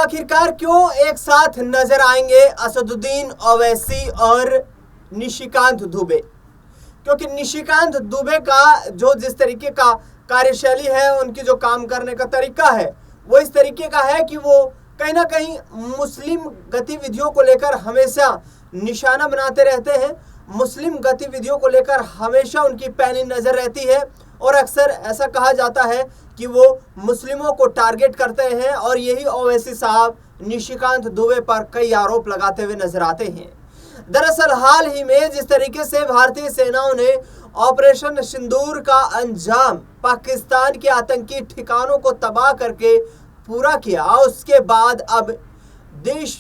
आखिरकार क्यों एक साथ नजर आएंगे असदुद्दीन ओवैसी और निशिकांत दुबे? क्योंकि निशिकांत दुबे का जो जिस तरीके का कार्यशैली है, उनकी जो काम करने का तरीका है, वो इस तरीके का है कि वो कहीं ना कहीं मुस्लिम गतिविधियों को लेकर हमेशा निशाना बनाते रहते हैं। मुस्लिम गतिविधियों को लेकर हमेशा उनकी पैनी नजर रहती है और अक्सर ऐसा कहा जाता है कि वो मुस्लिमों को टारगेट करते हैं और यही ओवैसी साहब निशिकांत दुबे पर कई आरोप लगाते हुए नजर आते हैं। दरअसल हाल ही में जिस तरीके से भारतीय सेनाओं ने ऑपरेशन सिंदूर का अंजाम पाकिस्तान के आतंकी ठिकानों को तबाह करके पूरा किया, उसके बाद अब देश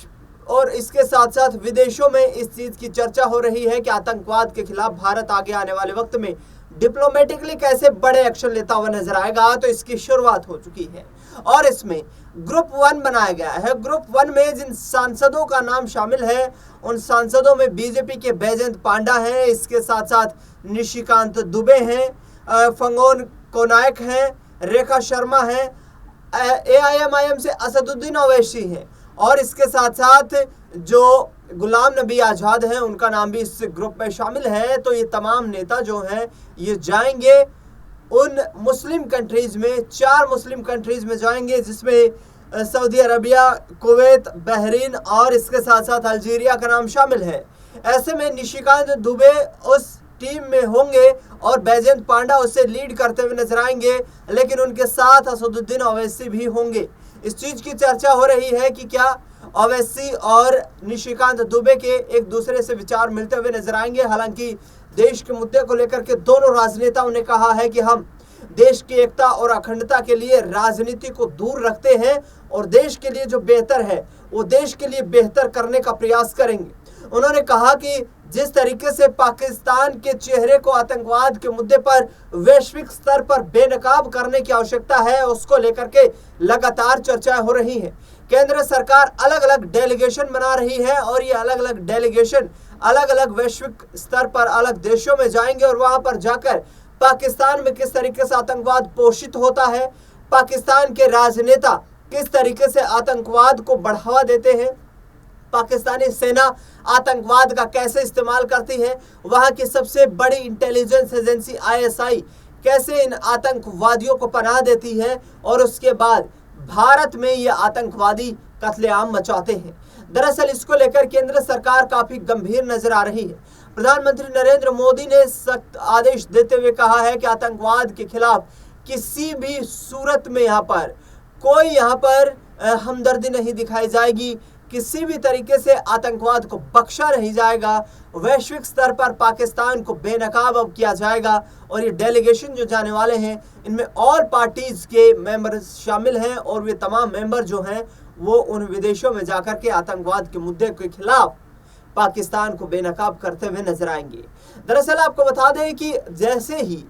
और इसके साथ साथ विदेशों में इस चीज की चर्चा हो रही है कि आतंकवाद के खिलाफ भारत आगे आने वाले वक्त में डिप्लोमेटिकली कैसे बड़े एक्शन लेता हुआ नजर आएगा। तो इसकी शुरुआत हो चुकी है और इसमें ग्रुप 1 बनाया गया है। ग्रुप 1 में जिन सांसदों का नाम शामिल है, उन सांसदों में बीजेपी के बैजयंत पांडा हैं, इसके साथ साथ निशिकांत दुबे हैं, फंगोन कोनायक हैं, रेखा शर्मा हैं, AIMIM से असदुद्दीन ओवैसी हैं और इसके साथ साथ जो गुलाम नबी आज़ाद हैं, उनका नाम भी इस ग्रुप में शामिल है। तो ये तमाम नेता जो हैं ये जाएंगे उन मुस्लिम कंट्रीज में, 4 मुस्लिम कंट्रीज में जाएंगे, जिसमें सऊदी अरबिया, कुवैत, बहरीन और इसके साथ साथ अल्जीरिया का नाम शामिल है। ऐसे में निशिकांत दुबे उस टीम में होंगे और बैजयंत पांडा उसे लीड करते हुए नजर आएंगे, लेकिन उनके साथ असदुद्दीन ओवैसी भी होंगे। इस चीज की चर्चा हो रही है कि क्या ओवैसी और निशिकांत दुबे के एक दूसरे से विचार मिलते हुए नजर आएंगे। हालांकि देश के मुद्दे को लेकर के दोनों राजनेताओं ने कहा है कि हम देश की एकता और अखंडता के लिए राजनीति को दूर रखते हैं और देश के लिए जो बेहतर है वो देश के लिए बेहतर करने का प्रयास करेंगे। उन्होंने कहा कि जिस तरीके से पाकिस्तान के चेहरे को आतंकवाद के मुद्दे पर वैश्विक स्तर पर बेनकाब करने की आवश्यकता है, उसको लेकर के लगातार चर्चाएं हो रही हैं। केंद्र सरकार अलग अलग डेलीगेशन बना रही है और ये अलग अलग डेलीगेशन अलग अलग वैश्विक स्तर पर अलग देशों में जाएंगे और वहां पर जाकर पाकिस्तान में किस तरीके से आतंकवाद पोषित होता है, पाकिस्तान के राजनेता किस तरीके से आतंकवाद को बढ़ावा देते हैं, पाकिस्तानी सेना आतंकवाद का कैसे इस्तेमाल करती है, वहां की सबसे बड़ी इंटेलिजेंस एजेंसी ISI कैसे इन आतंकवादियों को पनाह देती है और उसके बाद भारत में ये आतंकवादी कत्लेआम मचाते हैं। दरअसल इसको लेकर केंद्र सरकार काफी गंभीर नजर आ रही है। प्रधानमंत्री नरेंद्र मोदी ने सख्त आदेश देते हुए कहा है कि आतंकवाद के खिलाफ किसी भी सूरत में यहाँ पर हमदर्दी नहीं दिखाई जाएगी, किसी भी तरीके से आतंकवाद को बख्शा नहीं जाएगा, वैश्विक स्तर पर पाकिस्तान को बेनकाब अब किया जाएगा। और ये डेलीगेशन जो जाने वाले हैं इनमें ऑल पार्टीज के मेंबर शामिल हैं और वे तमाम मेंबर जो हैं वो उन विदेशों में जाकर के आतंकवाद के मुद्दे के खिलाफ पाकिस्तान को बेनकाब करते हुए नजर आएंगे। दरअसल आपको बता दें कि जैसे ही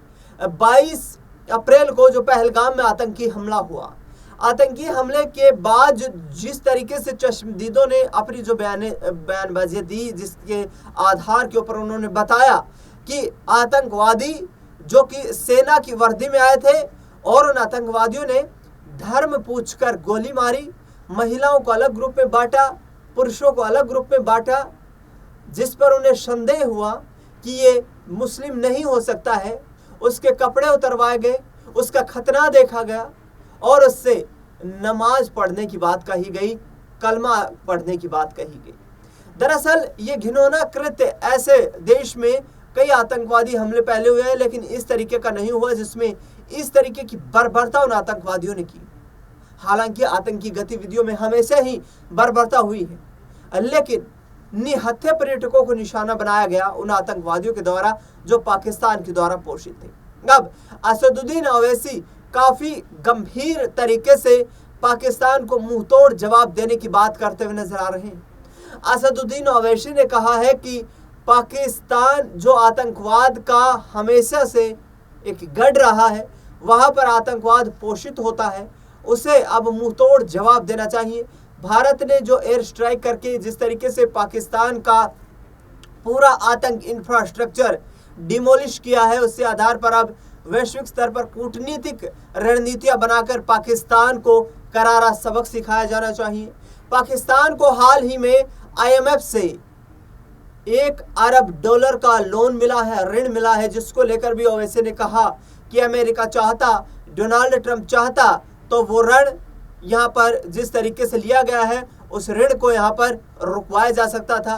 22 अप्रैल को जो पहलगाम में आतंकी हमला हुआ, आतंकी हमले के बाद जिस तरीके से चश्मदीदों ने अपनी जो बयानबाजी दी, जिसके आधार के ऊपर उन्होंने बताया कि आतंकवादी जो कि सेना की वर्दी में आए थे और उन आतंकवादियों ने धर्म पूछकर गोली मारी, महिलाओं को अलग ग्रुप में बांटा, पुरुषों को अलग ग्रुप में बांटा, जिस पर उन्हें संदेह हुआ कि ये मुस्लिम नहीं हो सकता है, उसके कपड़े उतरवाए गए, उसका खतना देखा गया और उससे नमाज पढ़ने की बात कही गई, कलमा पढ़ने की बात कही गई। दरअसल ये घिनौना कृत्य, ऐसे देश में कई आतंकवादी हमले पहले हुए हैं लेकिन इस तरीके का नहीं हुआ जिसमें इस तरीके की बर्बरता उन आतंकवादियों ने की। हालांकि आतंकी गतिविधियों में हमेशा ही बर्बरता हुई है, लेकिन निहत्थे पर्यटकों को निशाना बनाया गया उन आतंकवादियों के द्वारा जो पाकिस्तान के द्वारा पोषित थे। अब असदुद्दीन ओवैसी काफी गंभीर तरीके से पाकिस्तान को मुंहतोड़ जवाब देने की बात करते हुए नजर आ रहे हैं। असदुद्दीन ओवैसी ने कहा है कि पाकिस्तान जो आतंकवाद का हमेशा से एक गढ़ रहा है, वहां पर आतंकवाद पोषित होता है, उसे अब मुंहतोड़ जवाब देना चाहिए। भारत ने जो एयर स्ट्राइक करके जिस तरीके से पाकिस्तान का पूरा आतंक इंफ्रास्ट्रक्चर डिमोलिश किया है, उसके आधार पर अब वैश्विक स्तर पर कूटनीतिक रणनीतियां बनाकर पाकिस्तान को करारा सबक सिखाया जाना चाहिए। पाकिस्तान को हाल ही में IMF से $1 अरब का लोन मिला है, ऋण मिला है, जिसको लेकर भी ओवैसी ने कहा कि अमेरिका चाहता, डोनाल्ड ट्रंप चाहता तो वो ऋण यहाँ पर जिस तरीके से लिया गया है उस ऋण को यहाँ पर रुकवाया जा सकता था।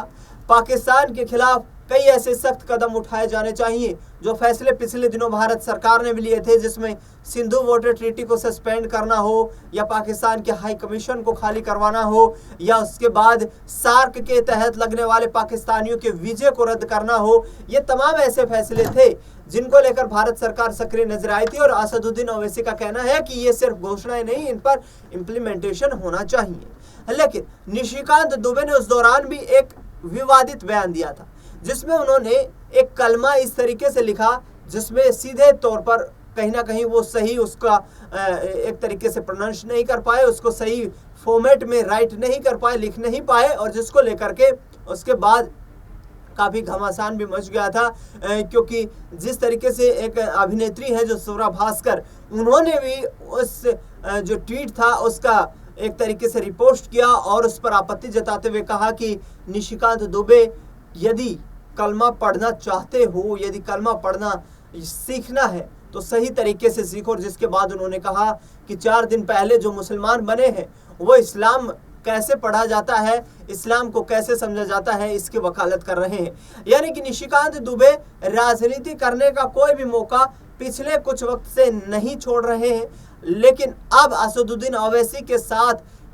पाकिस्तान के खिलाफ कई ऐसे सख्त कदम उठाए जाने चाहिए जो फैसले पिछले दिनों भारत सरकार ने भी लिए थे, जिसमें सिंधु वाटर ट्रीटी को सस्पेंड करना हो, या पाकिस्तान के हाई कमीशन को खाली करवाना हो, या उसके बाद सार्क के तहत लगने वाले पाकिस्तानियों के वीजे को रद्द करना हो। ये तमाम ऐसे फैसले थे जिनको लेकर भारत सरकार सक्रिय नजर आई थी। और असदुद्दीन ओवैसी का कहना है कि ये सिर्फ घोषणाएं नहीं, इन पर इम्प्लीमेंटेशन होना चाहिए। लेकिन निशिकांत दुबे ने उस दौरान भी एक विवादित बयान दिया था, जिसमें उन्होंने एक कलमा इस तरीके से लिखा जिसमें सीधे तौर पर कहीं ना कहीं वो सही उसका एक तरीके से प्रोनाउंस नहीं कर पाए, उसको सही फॉर्मेट में राइट नहीं कर पाए, लिख नहीं पाए, और जिसको लेकर के उसके बाद काफ़ी घमासान भी मच गया था, क्योंकि जिस तरीके से एक अभिनेत्री है जो स्वरा भास्कर, उन्होंने भी उस जो ट्वीट था उसका एक तरीके से रिपोस्ट किया और उस पर आपत्ति जताते हुए कहा कि निशिकांत दुबे यदि कलमा पढ़ना चाहते हो, यदि कलमा पढ़ना सीखना है तो सही तरीके से सीखो। और जिसके बाद उन्होंने कहा कि 4 दिन पहले जो मुसलमान बने हैं वो इस्लाम कैसे पढ़ा जाता है, इस्लाम को कैसे समझा जाता है, इसकी वकालत कर रहे हैं। यानी कि निशिकांत दुबे राजनीति करने का कोई भी मौका पिछले कुछ वक्त से नहीं छोड़ रहे हैं, लेकिन अब असदुद्दीन ओवैसी के साथ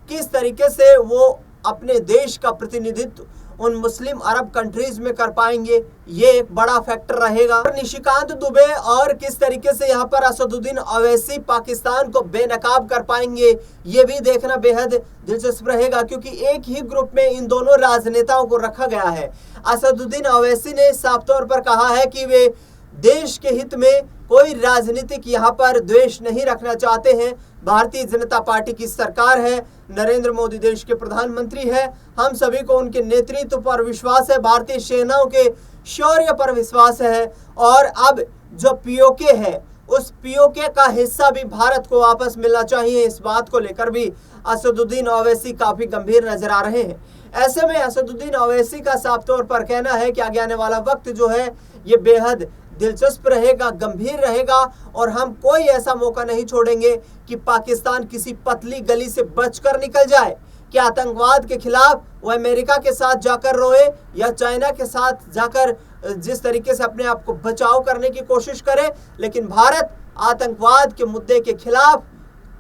किस तरीके से वो अपने देश का प्रतिनिधित्व उन मुस्लिम अरब कंट्रीज में कर पाएंगे, ये एक बड़ा फैक्टर रहेगा। और निशिकांत दुबे और किस तरीके से यहाँ पर असदुद्दीन ओवैसी पाकिस्तान को बेनकाब कर पाएंगे, ये भी देखना बेहद दिलचस्प रहेगा, क्योंकि एक ही ग्रुप में इन दोनों राजनेताओं को रखा गया है। असदुद्दीन ओवैसी ने साफ तौर पर कहा है कि वे देश के हित में कोई राजनीतिक यहाँ पर द्वेष नहीं रखना चाहते हैं। भारतीय जनता पार्टी की सरकार है, नरेंद्र मोदी देश के प्रधानमंत्री है, हम सभी को उनके नेतृत्व पर विश्वास है, भारतीय सेनाओं के शौर्य पर विश्वास है, और अब जो पीओके है उस पीओके का हिस्सा भी भारत को वापस मिलना चाहिए। इस बात को लेकर भी असदुद्दीन ओवैसी काफी गंभीर नजर आ रहे हैं। ऐसे में असदुद्दीन ओवैसी का साफ तौर पर कहना है कि आगे आने वाला वक्त जो है ये बेहद दिलचस्प रहेगा, गंभीर रहेगा, और हम कोई ऐसा मौका नहीं छोड़ेंगे कि पाकिस्तान किसी पतली गली से बचकर निकल जाए, कि आतंकवाद के खिलाफ वो अमेरिका के साथ जाकर रोए या चाइना के साथ जाकर जिस तरीके से अपने आप को बचाव करने की कोशिश करे, लेकिन भारत आतंकवाद के मुद्दे के खिलाफ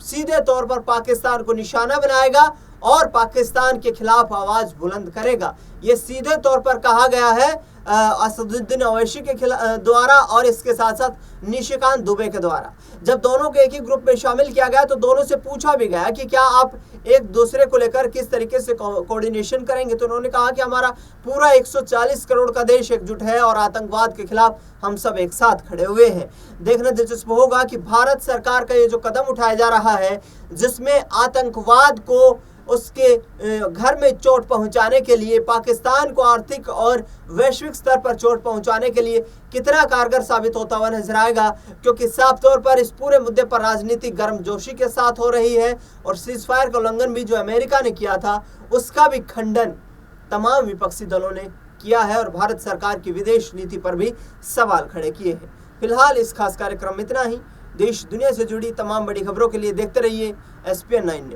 सीधे तौर पर पाकिस्तान को निशाना बनाएगा और पाकिस्तान के खिलाफ आवाज बुलंद करेगा। ये सीधे तौर पर कहा गया है असदुद्दीन ओवैसी के द्वारा और इसके साथ साथ निशिकांत दुबे के द्वारा। जब दोनों को एक ही ग्रुप में शामिल किया गया तो दोनों से पूछा भी गया कि क्या आप एक दूसरे को लेकर किस तरीके से कोऑर्डिनेशन करेंगे, तो उन्होंने कहा कि हमारा पूरा 140 करोड़ का देश एकजुट है और आतंकवाद के खिलाफ हम सब एक साथ खड़े हुए हैं। देखना दिलचस्प होगा कि भारत सरकार का ये जो कदम उठाया जा रहा है, जिसमें आतंकवाद को उसके घर में चोट पहुंचाने के लिए, पाकिस्तान को आर्थिक और वैश्विक स्तर पर चोट पहुंचाने के लिए कितना कारगर साबित होता हुआ नजर आएगा, क्योंकि साफ तौर पर इस पूरे मुद्दे पर राजनीतिक गर्मजोशी के साथ हो रही है। और सीज फायर का उल्लंघन भी जो अमेरिका ने किया था उसका भी खंडन तमाम विपक्षी दलों ने किया है और भारत सरकार की विदेश नीति पर भी सवाल खड़े किए हैं। फिलहाल इस खास कार्यक्रम में इतना ही। देश दुनिया से जुड़ी तमाम बड़ी खबरों के लिए देखते रहिए SPN 9 न्यूज़।